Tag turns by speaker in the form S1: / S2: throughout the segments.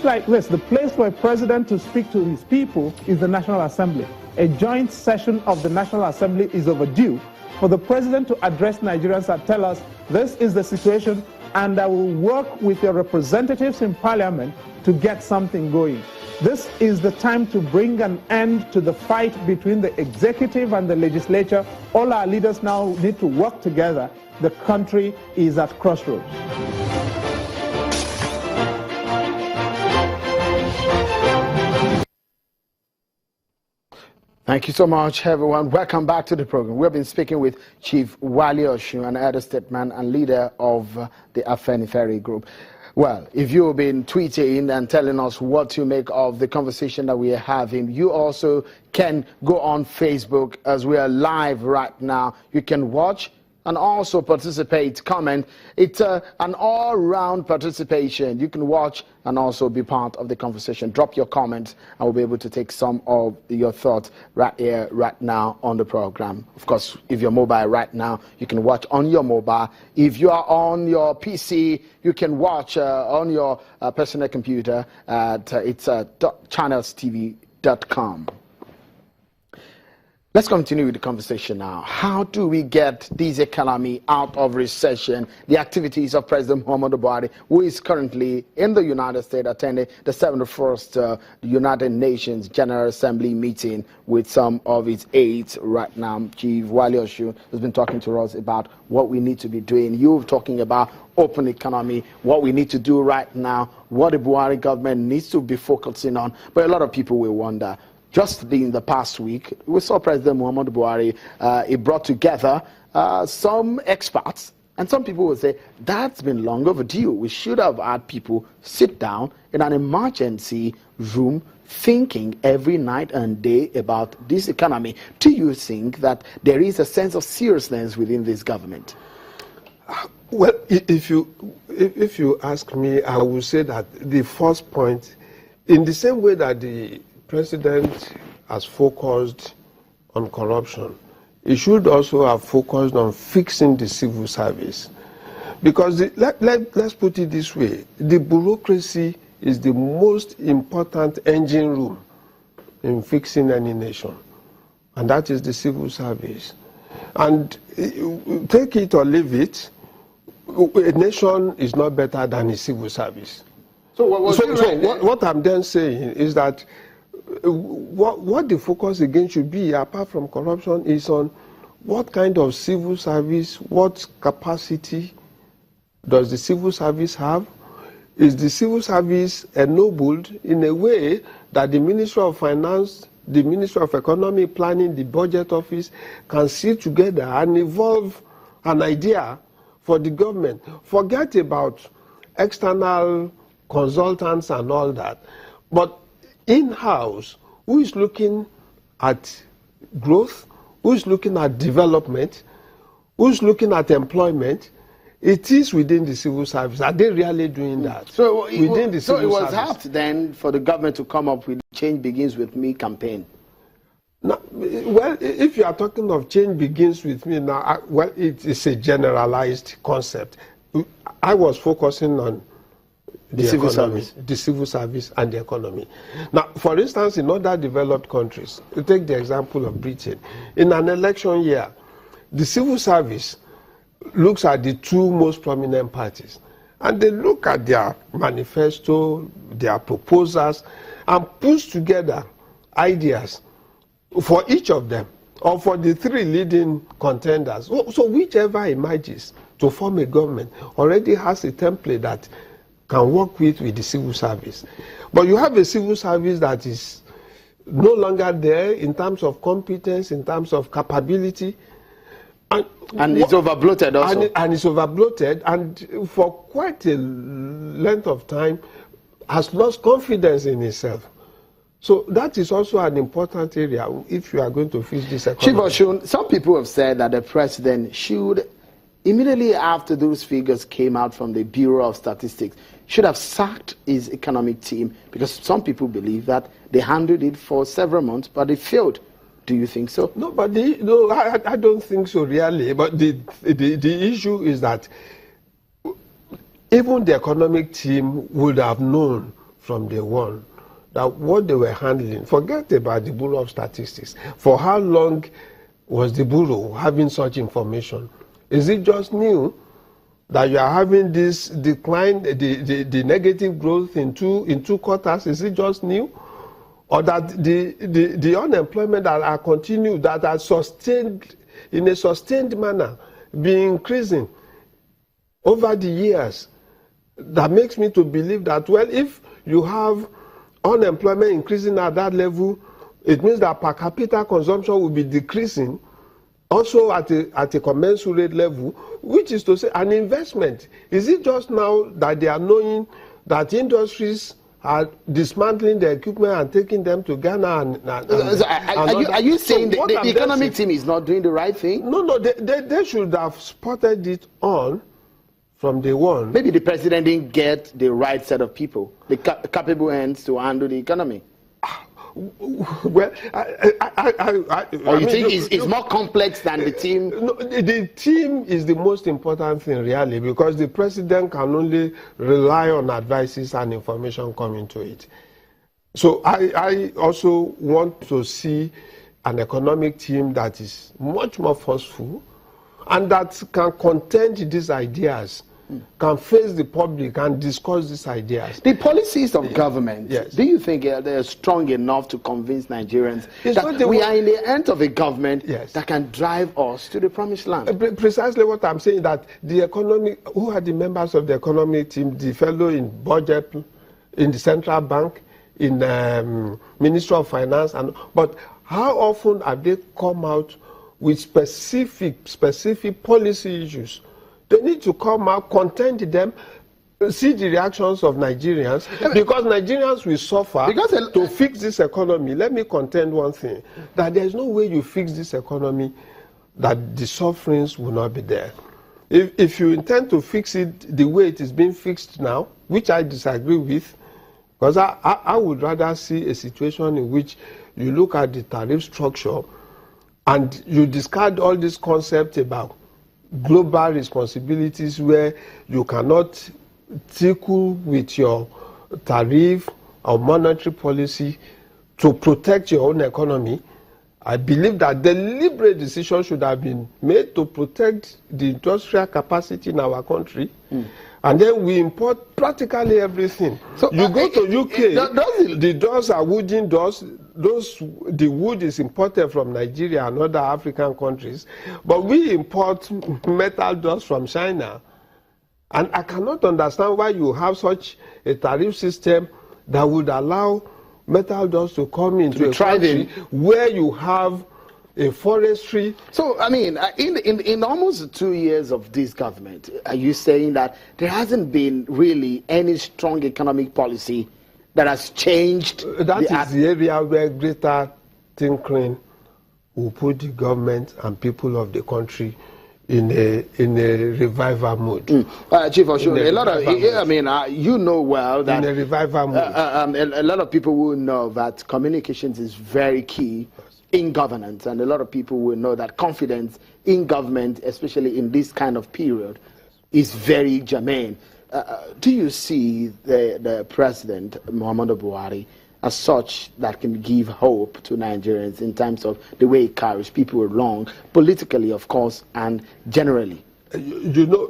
S1: times like this, the place for a president to speak to his people is the National Assembly. A joint session of the National Assembly is overdue for the president to address Nigerians and tell us, this is the situation, and I will work with your representatives in parliament to get something going. This is the time to bring an end to the fight between the executive and the legislature. All our leaders now need to work together. The country is at crossroads.
S2: Thank you so much, everyone. Welcome back to the program. We've been speaking with Chief Wale Oshun, an elder statesman and leader of the Afenifere Group. Well, if you've been tweeting and telling us what you make of the conversation that we are having, you also can go on Facebook as we are live right now. You can watch and also participate, comment. It's an all-round participation. You can watch and also be part of the conversation. Drop your comments, and we'll be able to take some of your thoughts right here, right now on the program. Of course, if you're mobile right now, you can watch on your mobile. If you are on your PC, you can watch on your personal computer at channelstv.com. Let's continue with the conversation now. How do we get this economy out of recession? The activities of President Muhammadu Buhari, who is currently in the United States attending the 71st United Nations General Assembly meeting with some of its aides right now. Chief Wale Oshun has been talking to us about what we need to be doing. You're talking about open economy, what we need to do right now, what the Buhari government needs to be focusing on. But a lot of people will wonder, just in the past week, we saw President Muhammadu Buhari, he brought together some experts, and some people would say, that's been long overdue. We should have had people sit down in an emergency room thinking every night and day about this economy. Do you think that there is a sense of seriousness within this government?
S3: Well, if you ask me, I will say that the first point, in the same way that the President has focused on corruption, he should also have focused on fixing the civil service. Because let's put it this way, the bureaucracy is the most important engine room in fixing any nation, and that is the civil service. And take it or leave it, a nation is not better than a civil service. So what I'm then saying is that what the focus again should be, apart from corruption, is on what kind of civil service, what capacity does the civil service have? Is the civil service ennobled in a way that the Ministry of Finance, the Ministry of Economic Planning, the Budget Office can sit together and evolve an idea for the government? Forget about external consultants and all that, but in-house, who is looking at growth, who is looking at development, who is looking at employment? It is within the civil service. Are they really doing that? So within the civil service.
S2: So it was apt then for the government to come up with Change Begins With Me campaign.
S3: Now, well, if you are talking of change begins with me now, well, it is a generalized concept. I was focusing on the civil service, the civil service and the economy. Now, for instance, in other developed countries, you take the example of Britain. In an election year, the civil service looks at the two most prominent parties, and they look at their manifesto, their proposals, and push together ideas for each of them, or for the three leading contenders. So whichever emerges to form a government already has a template that can work with the civil service. But you have a civil service that is no longer there in terms of competence, in terms of capability.
S2: And it's overbloated also.
S3: And it's overbloated, and for quite a length of time has lost confidence in itself. So that is also an important area if you are going to fix this economy.
S2: Chief Oshun, some people have said that the president should, immediately after those figures came out from the Bureau of Statistics, should have sacked his economic team, because some people believe that they handled it for several months, but it failed. Do you think so?
S3: No, but I don't think so really. But the issue is that even the economic team would have known from day one that what they were handling, forget about the Bureau of Statistics. For how long was the Bureau having such information? Is it just new that you are having this decline, the negative growth in two quarters? Is it just new? Or that the unemployment that are continued, that are sustained in a sustained manner, be increasing over the years? That makes me to believe that, well, if you have unemployment increasing at that level, it means that per capita consumption will be decreasing also at a commensurate level, which is to say an investment. Is it just now that they are knowing that industries are dismantling the equipment and taking them to Ghana?
S2: Are you saying the economic team is not doing the right thing?
S3: No, they should have spotted it on from day one.
S2: Maybe the president didn't get the right set of people, the capable hands to handle the economy.
S3: Well,
S2: or you think it's more complex than the team?
S3: No, the team is the most important thing, really, because the president can only rely on advices and information coming to it. So I also want to see an economic team that is much more forceful and that can contend these ideas, can face the public and discuss these ideas.
S2: The policies of government,
S3: yes.
S2: Do you think they're strong enough to convince Nigerians that we are in the end of a government that can drive us to the promised land?
S3: Precisely what I'm saying, that the economic, who are the members of the economic team, the fellow in budget, in the central bank, in Ministry of Finance, but how often have they come out with specific policy issues? They need to come out, contend them, see the reactions of Nigerians, because Nigerians will suffer to fix this economy. Let me contend one thing, that there is no way you fix this economy that the sufferings will not be there. If you intend to fix it the way it is being fixed now, which I disagree with, because I would rather see a situation in which you look at the tariff structure and you discard all these concepts about global responsibilities where you cannot tickle with your tariff or monetary policy to protect your own economy. I believe that deliberate decisions should have been made to protect the industrial capacity in our country. And then we import practically everything. So you go to UK, the doors are wooden doors. The wood is imported from Nigeria and other African countries, but we import metal doors from China. And I cannot understand why you have such a tariff system that would allow metal doors to come into a country where you have a forestry.
S2: So, I mean, in almost 2 years of this government, are you saying that there hasn't been really any strong economic policy that has changed?
S3: That is the area where greater tinkering will put the government and people of the country in a revival mood.
S2: Chief Oshun, you know well that
S3: in a revival mood.
S2: A lot of people will know that communications is very key in governance, and a lot of people will know that confidence in government, especially in this kind of period, is very germane. Do you see the President, Muhammadu Buhari, as such that can give hope to Nigerians in terms of the way he carries people along, politically, of course, and generally?
S3: You know,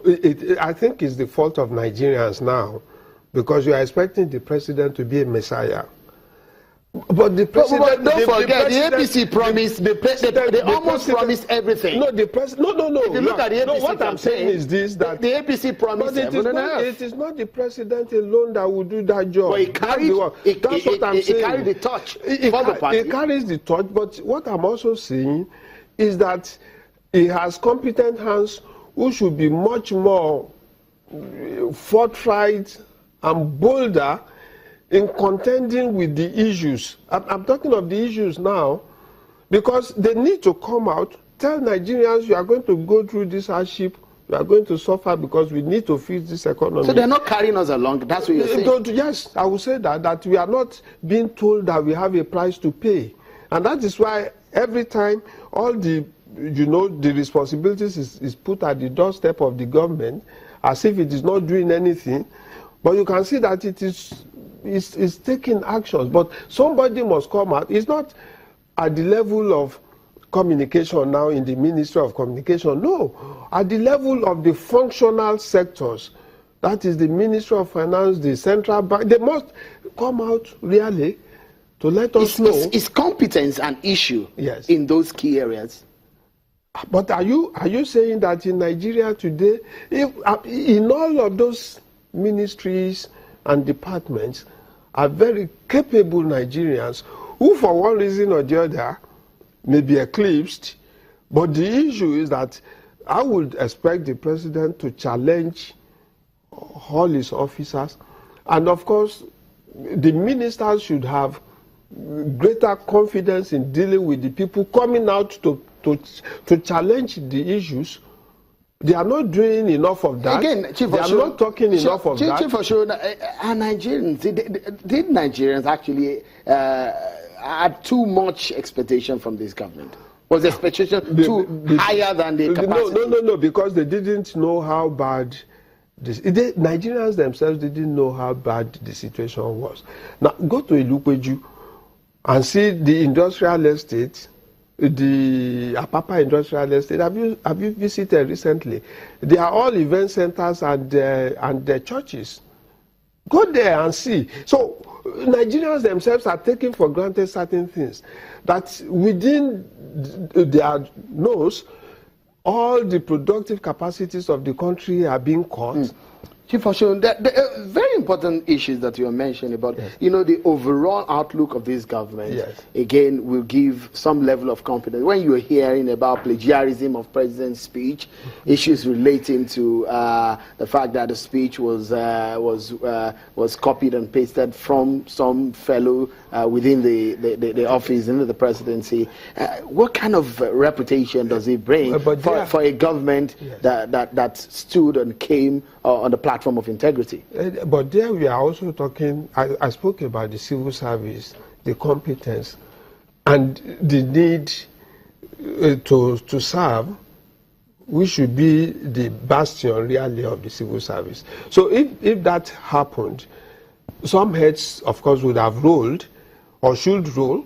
S3: I think it's the fault of Nigerians now, because you are expecting the President to be a messiah. But the president,
S2: don't forget, the APC promised, they almost promised everything.
S3: No, the president, no.
S2: If you look at the APC
S3: what I'm saying is this, that
S2: the APC promised
S3: it is not the president alone that will do that job.
S2: But he carried the torch for the party.
S3: He carries the torch, but what I'm also saying is that he has competent hands who should be much more forthright and bolder in contending with the issues. I'm talking of the issues now, because they need to come out, tell Nigerians, you are going to go through this hardship, you are going to suffer because we need to fix this economy.
S2: So they're not carrying us along, that's what you're saying?
S3: Yes, I will say that we are not being told that we have a price to pay. And that is why every time all the responsibilities is put at the doorstep of the government, as if it is not doing anything. But you can see that it is is taking actions, but somebody must come out. It's not at the level of communication now in the Ministry of Communication. No, at the level of the functional sectors. That is the Ministry of Finance, the Central Bank. They must come out really to let us know.
S2: Is competence an issue in those key areas?
S3: But are you saying that in Nigeria today, in all of those ministries and departments are very capable Nigerians who for one reason or the other may be eclipsed, but the issue is that I would expect the president to challenge all his officers, and of course the ministers should have greater confidence in dealing with the people coming out to challenge the issues. They are not doing enough of that.
S2: Again, Chief,
S3: they are not talking enough of that.
S2: Chief, for sure, are Nigerians, did Nigerians actually had too much expectation from this government? Was the expectation too higher than the capacity?
S3: No, because they didn't know how bad Nigerians themselves didn't know how bad the situation was. Now, go to Ilupeju and see the industrial estate, the Apapa industrial estate. Have you visited recently? They are all event centers and the churches. Go there and see. So Nigerians themselves are taking for granted certain things that within their nose, all the productive capacities of the country are being cut.
S2: Chief Oshun, the very important issues that you are mentioning about, the overall outlook of this government, again, will give some level of confidence. When you're hearing about plagiarism of president's speech, issues relating to the fact that the speech was copied and pasted from some fellow within the office, into the presidency, what kind of reputation does it bring for a government that stood and came on the platform of integrity?
S3: But there we are also talking, I spoke about the civil service, the competence, and the need to serve. We should be the bastion really of the civil service. So if that happened, some heads, of course, would have rolled or should roll,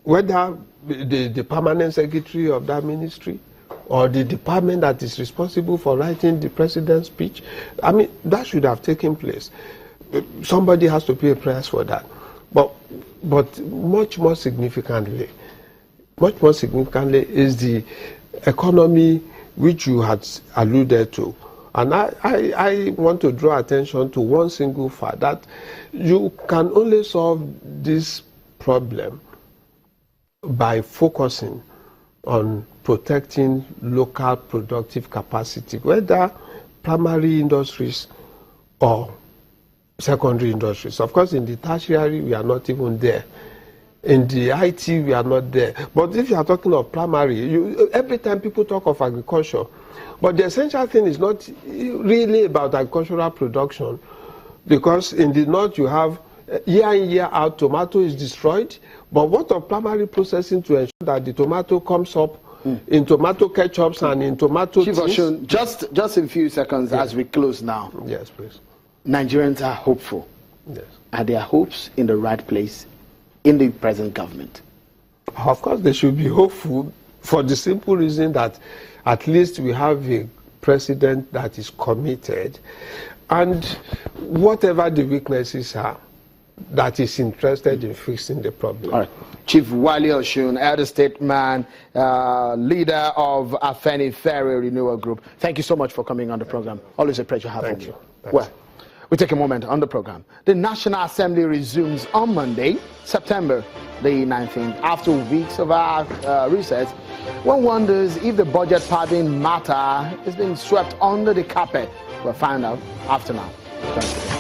S3: whether the permanent secretary of that ministry or the department that is responsible for writing the president's speech. I mean, that should have taken place. Somebody has to pay a price for that. But much more significantly is the economy which you had alluded to. And I want to draw attention to one single fact, that you can only solve this problem by focusing on protecting local productive capacity, whether primary industries or secondary industries. Of course, in the tertiary, we are not even there. In the IT, we are not there. But if you are talking of primary, every time people talk of agriculture, but the essential thing is not really about agricultural production, because in the north you have year in, year out, tomato is destroyed. But what of primary processing to ensure that the tomato comes up in tomato ketchups and in tomato
S2: Chief Oshun, just in a few seconds as we close now.
S3: Yes, please.
S2: Nigerians are hopeful.
S3: Yes.
S2: Are their hopes in the right place in the present government?
S3: Of course, they should be hopeful for the simple reason that at least we have a president that is committed, and whatever the weaknesses are, that is interested in fixing the problem.
S2: All right. Chief Wale Oshun, elder statesman, leader of Afenifere Renewal Group. Thank you so much for coming on the program. Always a pleasure having you. Well, we take a moment on the program. The National Assembly resumes on Monday, September the 19th. After weeks of our recess, one wonders if the budget padding matter is being swept under the carpet. We'll find out after now. Thank you.